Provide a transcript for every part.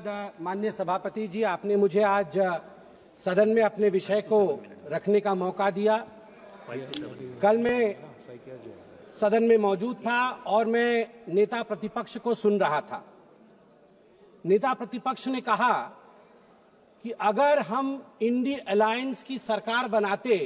धन्यवाद माननीय सभापति जी, आपने मुझे आज सदन में अपने विषय को रखने का मौका दिया। कल मैं सदन में मौजूद था और मैं नेता प्रतिपक्ष को सुन रहा था। नेता प्रतिपक्ष ने कहा कि अगर हम इंडी अलायंस की सरकार बनाते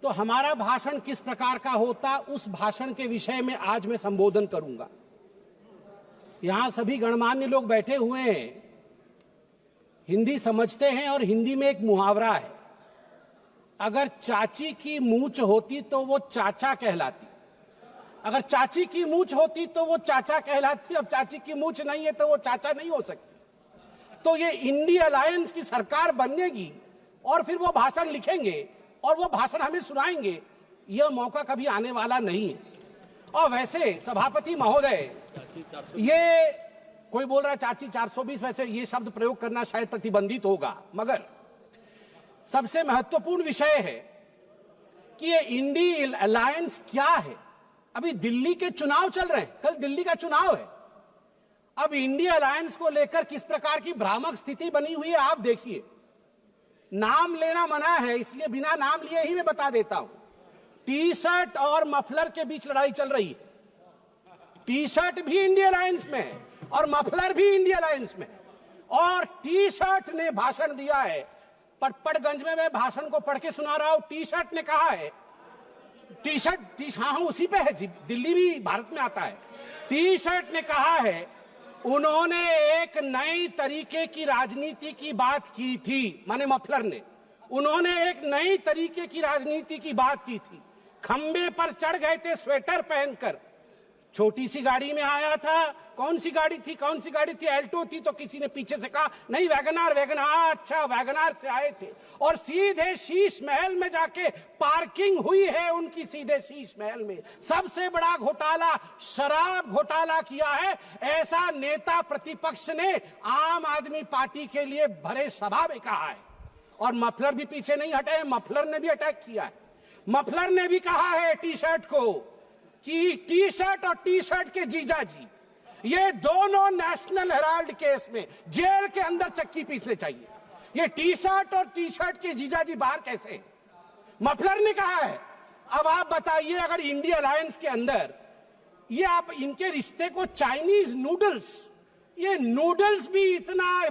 तो हमारा भाषण किस प्रकार का होता, उस भाषण के विषय में आज मैं संबोधन करूंगा। यहां सभी गणमान्य लोग बैठे हुए हैं, हिंदी समझते हैं और हिंदी में एक मुहावरा है, अगर चाची की मूंछ होती तो वो चाचा कहलाती, अगर चाची की मूंछ होती तो वो चाचा कहलाती, अब चाची की मूंछ नहीं है तो वो चाचा नहीं हो सकती। तो ये इंडी अलायंस की सरकार बनेगी और फिर वो भाषण लिखेंगे और वो भाषण हमें सुनाएंगे, यह मौका कभी आने वाला नहीं है। और वैसे सभापति महोदय, ये कोई बोल रहा है चाची 420, वैसे ये शब्द प्रयोग करना शायद प्रतिबंधित होगा, मगर सबसे महत्वपूर्ण विषय है कि ये इंडी अलायंस क्या है। अभी दिल्ली के चुनाव चल रहे हैं, कल दिल्ली का चुनाव है। अब इंडी अलायंस को लेकर किस प्रकार की भ्रामक स्थिति बनी हुई है आप देखिए। नाम लेना मना है, इसलिए बिना नाम लिए ही मैं बता देता हूं। टी शर्ट और मफलर के बीच लड़ाई चल रही है। टी शर्ट भी इंडिया अलायंस में है और मफलर भी इंडिया अलायंस में है। और टी शर्ट ने भाषण दिया है, पटपड़गंज में मैं भाषण को पढ़ के सुना रहा हूं। टी शर्ट ने कहा है, टी शर्ट हाँ उसी पे है जी, दिल्ली भी भारत में आता है। टी शर्ट ने कहा है, उन्होंने एक नई तरीके की राजनीति की बात की थी, माने मफलर ने, उन्होंने एक नई तरीके की राजनीति की बात की थी। खंबे पर चढ़ गए थे स्वेटर पहनकर, छोटी सी गाड़ी में आया था। कौन सी गाड़ी थी, कौन सी गाड़ी थी, एल्टो थी, तो किसी ने पीछे से कहा नहीं वैगनार, अच्छा वैगनार से आए थे और सीधे शीश महल में जाके पार्किंग हुई है उनकी, सीधे शीश महल में। सबसे बड़ा घोटाला शराब घोटाला किया है, ऐसा नेता प्रतिपक्ष ने आम आदमी पार्टी के लिए भरे सभा में कहा है। और मफलर भी पीछे नहीं हटे, मफलर ने भी अटैक किया है। मफलर ने भी कहा है टी शर्ट को कि टी शर्ट और टी शर्ट के जीजाजी, ये दोनों नेशनल हेराल्ड केस में जेल के अंदर चक्की पीसने चाहिए। ये टी शर्ट और टी शर्ट के जीजाजी बाहर कैसे? मफलर ने कहा है। अब आप बताइए, अगर इंडिया अलायंस के अंदर ये आप इनके रिश्ते को चाइनीज नूडल्स, ये नूडल्स भी इतना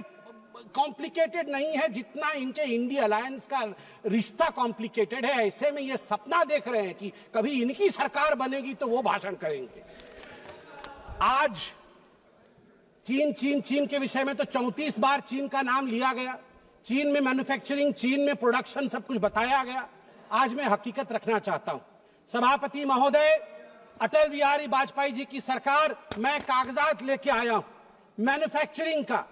कॉम्प्लिकेटेड नहीं है जितना इनके इंडिया अलायंस का रिश्ता कॉम्प्लिकेटेड है। ऐसे में ये सपना देख रहे हैं कि कभी इनकी सरकार बनेगी तो वो भाषण करेंगे। आज चीन के विषय में तो 34 बार चीन का नाम लिया गया, चीन में मैन्युफैक्चरिंग, चीन में प्रोडक्शन, सब कुछ बताया गया। आज मैं हकीकत रखना चाहता हूं। सभापति महोदय, अटल बिहारी वाजपेयी जी की सरकार, मैं कागजात लेके आया हूं मैन्युफैक्चरिंग का।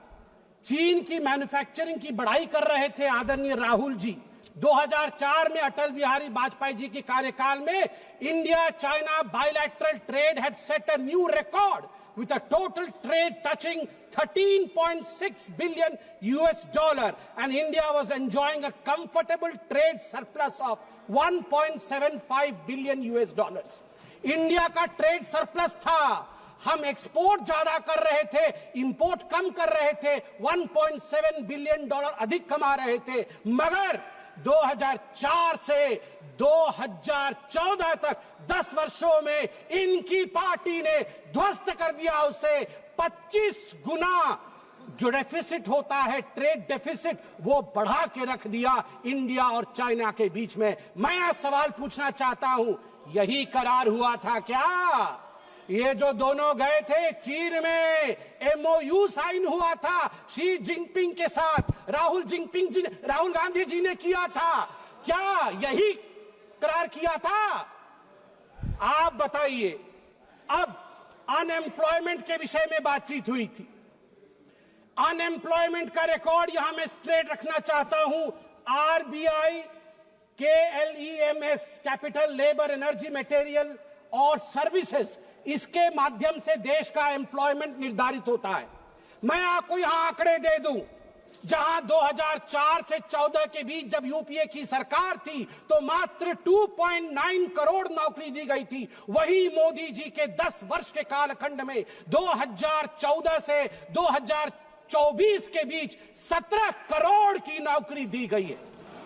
चीन की मैन्युफैक्चरिंग की बढ़ाई कर रहे थे आदरणीय राहुल जी। 2004 में अटल बिहारी वाजपेयी जी के कार्यकाल में India China bilateral trade had set a new record with a total trade touching 13.6 billion US dollar, and India was enjoying a comfortable trade surplus of 1.75 billion US dollars. India का ट्रेड सरप्लस था, हम export ज्यादा कर रहे थे, import कम कर रहे थे, 1.7 बिलियन डॉलर अधिक कमा रहे थे। मगर 2004 से 2014 तक 10 वर्षों में इनकी पार्टी ने ध्वस्त कर दिया उसे। 25 गुना जो डेफिसिट होता है, ट्रेड डेफिसिट, वो बढ़ा के रख दिया इंडिया और चाइना के बीच में। मैं आज सवाल पूछना चाहता हूं, यही करार हुआ था क्या? ये जो दोनों गए थे चीन में, MOU साइन हुआ था शी जिनपिंग के साथ, राहुल गांधी जी ने किया था, क्या यही करार किया था? आप बताइए। अब अनएम्प्लॉयमेंट के विषय में बातचीत हुई थी। अनएम्प्लॉयमेंट का रिकॉर्ड यहां मैं स्ट्रेट रखना चाहता हूं। RBI, KLEMS, capital, labour, energy, material और सर्विसेज, इसके माध्यम से देश का एम्प्लॉयमेंट निर्धारित होता है। मैं आपको यहां आंकड़े दे दूं, जहां 2004 से 14 के बीच जब यूपीए की सरकार थी तो मात्र 2.9 करोड़ नौकरी दी गई थी। वही मोदी जी के 10 वर्ष के कालखंड में 2014 से 24 के बीच 17 करोड़ की नौकरी दी गई है।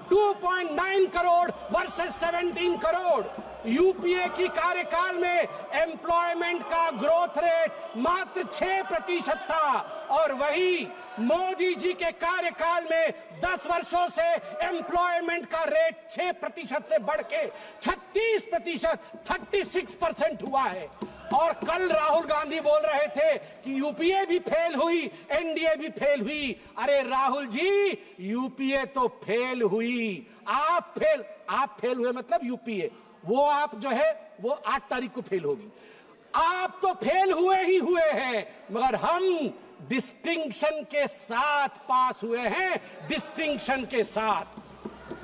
2.9 करोड़ वर्सेस 17 करोड़। यूपीए की कार्यकाल में एम्प्लॉयमेंट का ग्रोथ रेट मात्र 6% था और वही मोदी जी के कार्यकाल में 10 वर्षों से एम्प्लॉयमेंट का रेट 6% से बढ़ के 36%, 36% हुआ है। और कल राहुल गांधी बोल रहे थे कि यूपीए भी फेल हुई, एनडीए भी फेल हुई। अरे राहुल जी, यूपीए तो फेल हुई, आप फेल हुए मतलब यूपीए, वो आप जो है वो 8 तारीख को फेल होगी। आप तो फेल हुए ही हुए हैं, मगर हम डिस्टिंक्शन के साथ पास हुए हैं, डिस्टिंक्शन के साथ।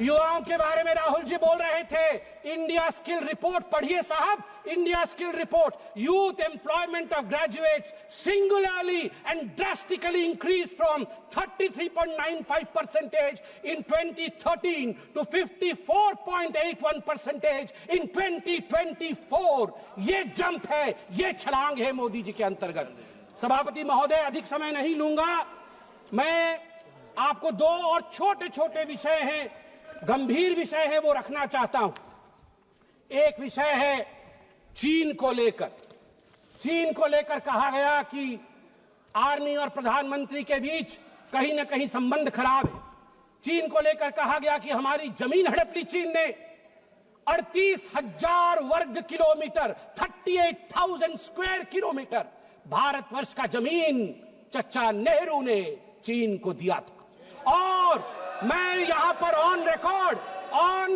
युवाओं के बारे में राहुल जी बोल रहे थे। इंडिया स्किल रिपोर्ट पढ़िए साहब, India skill report. Youth employment of graduates singularly and drastically increase from 33.95% in 2013 to 54.81% in 2024। ये जंप है, ये छलांग है मोदी जी के अंतर्गत। सभापति महोदय, अधिक समय नहीं लूंगा। मैं आपको 2 और छोटे छोटे विषय हैं, गंभीर विषय है, वो रखना चाहता हूं। एक विषय है चीन को लेकर। चीन को लेकर कहा गया कि आर्मी और प्रधानमंत्री के बीच कहीं ना कहीं संबंध खराब है। चीन को लेकर कहा गया कि हमारी जमीन हड़प ली चीन ने। 38,000 वर्ग किलोमीटर, 38,000 स्क्वायर किलोमीटर भारतवर्ष का जमीन चचा नेहरू ने चीन को दिया था। और मैं यहां पर ऑन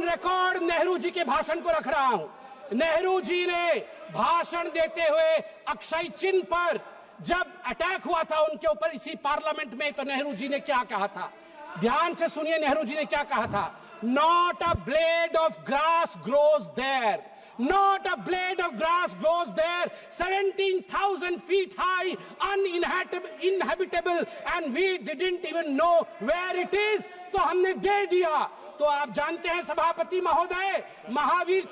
रिकॉर्ड नेहरू जी के भाषण को रख रहा हूं। नेहरू जी ने भाषण देते हुए अक्षय चिन्ह पर जब अटैक हुआ था उनके ऊपर इसी पार्लियामेंट में, तो नेहरू जी ने क्या कहा था? ध्यान से सुनिए, नेहरू जी ने क्या कहा था? Not a blade of grass grows there, not a blade of grass grows there, 17,000 feet high, uninhabitable, and we didn't even know where it is। तो हमने दे दिया। तो आप जानते हैं सभापति महोदय, महावीर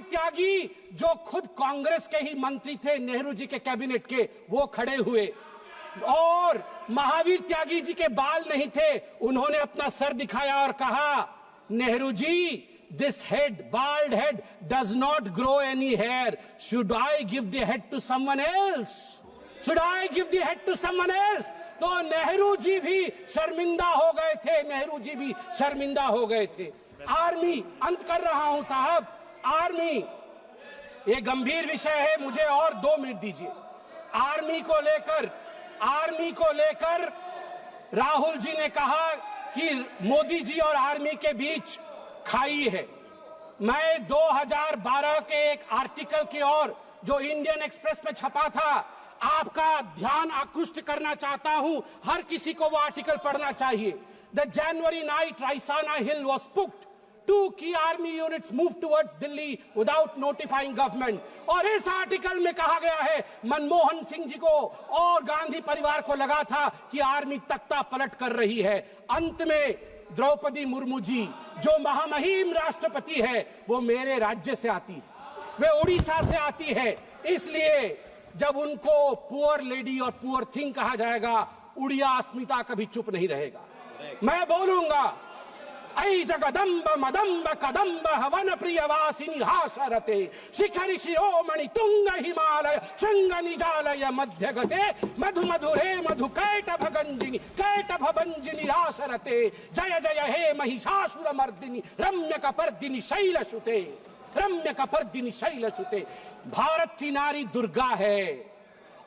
त्यागी जो खुद कांग्रेस के ही मंत्री थे, नेहरू जी के कैबिनेट के, वो खड़े हुए और महावीर त्यागी जी के बाल नहीं थे, उन्होंने अपना सर दिखाया और कहा, Nehru ji, this head, bald head, does not grow any hair. Should I give the head to someone else? Should I give the head to someone else? तो नेहरू जी भी शर्मिंदा हो गए थे, नेहरू जी भी शर्मिंदा हो गए थे। आर्मी, अंत कर रहा हूं साहब, आर्मी ये गंभीर विषय है, मुझे और 2 मिनट दीजिए। आर्मी को लेकर राहुल जी ने कहा कि मोदी जी और आर्मी के बीच खाई है। मैं 2012 के एक आर्टिकल की ओर जो इंडियन एक्सप्रेस में छपा था, आपका ध्यान आकृष्ट करना चाहता हूं। हर किसी को वो आर्टिकल पढ़ना चाहिए। The January night Raisina hill was pucked, 2 key army units moved towards Delhi without notifying government। और इस आर्टिकल में कहा गया है, मनमोहन सिंह जी को और गांधी परिवार को लगा था कि आर्मी तख्ता पलट कर रही है। अंत में द्रौपदी मुर्मू जी जो महामहिम राष्ट्रपति है, वो मेरे राज्य से आती है, वे उड़ीसा से आती है। इसलिए जब उनको पुअर लेडी और पुअर थिंग कहा जाएगा, उड़िया अस्मिता कभी चुप नहीं रहेगा। मैं बोलूंगा, ऐ जगदम्ब मदम्ब कदम्ब हवन प्रियवासिनी हासरते, शिखरि शिरोमणि तुंग हिमालय शृंग निजालय मध्य गते, मधु मधुरे मधु कैटभ भंजिनी रासरते, जय जय हे महिषासुर मर्दिनी रम्य कपर्दिनी शैलसुते, रम्य कपर्दिनी शैलसुते। भारत की नारी दुर्गा है।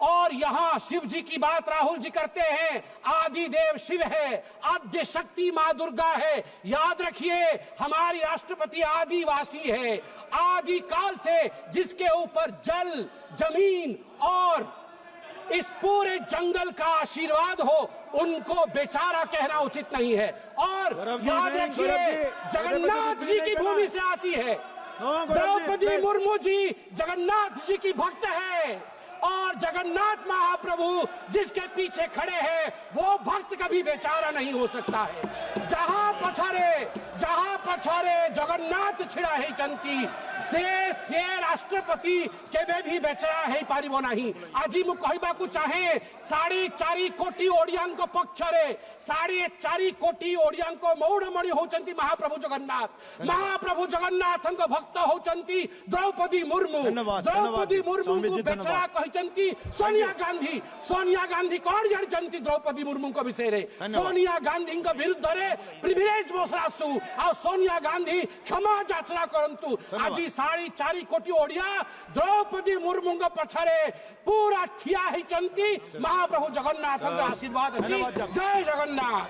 और यहां शिव जी की बात राहुल जी करते हैं, आदि देव शिव है, आद्य शक्ति मां दुर्गा है। याद रखिए, हमारी राष्ट्रपति आदिवासी है, आदि काल से जिसके ऊपर जल, जमीन और इस पूरे जंगल का आशीर्वाद हो, उनको बेचारा कहना उचित नहीं है। और याद रखिए, जगन्नाथ जी की भूमि से आती है। द्रौपदी मुर्मू जी जगन्नाथ जी की भक्त है और जगन्नाथ महाप्रभु जिसके पीछे खड़े हैं वो भक्त कभी बेचारा नहीं हो सकता है। जहां पछारे जगन्नाथ छिड़ा है चंती से राष्ट्रपति केबे भी बेचरा है पारिबो नहीं। आज मु कहबाकू चाहे 4.5 कोटी ओडियांक पक्षरे 4.5 कोटी ओडियांक मौड़मणि होचंती महाप्रभु जगन्नाथ भक्त होचंती द्रौपदी मुर्मू। द्रौपदी मुर्मू को बेचरा कहचंती सोनिया गांधी कौन जानचंती द्रौपदी मुर्मू को विषय रे। सोनिया गांधी विरुद्ध रे प्रिविलेज बसरासु आ सोनिया गांधी क्षमा याचना करंतु। आज 4.5 कोटी ओडिया द्रौपदी मुर्मू पछरे पूरा ठिया ही चंती महाप्रभु जगन्नाथ आशीर्वाद। जय जगन्नाथ।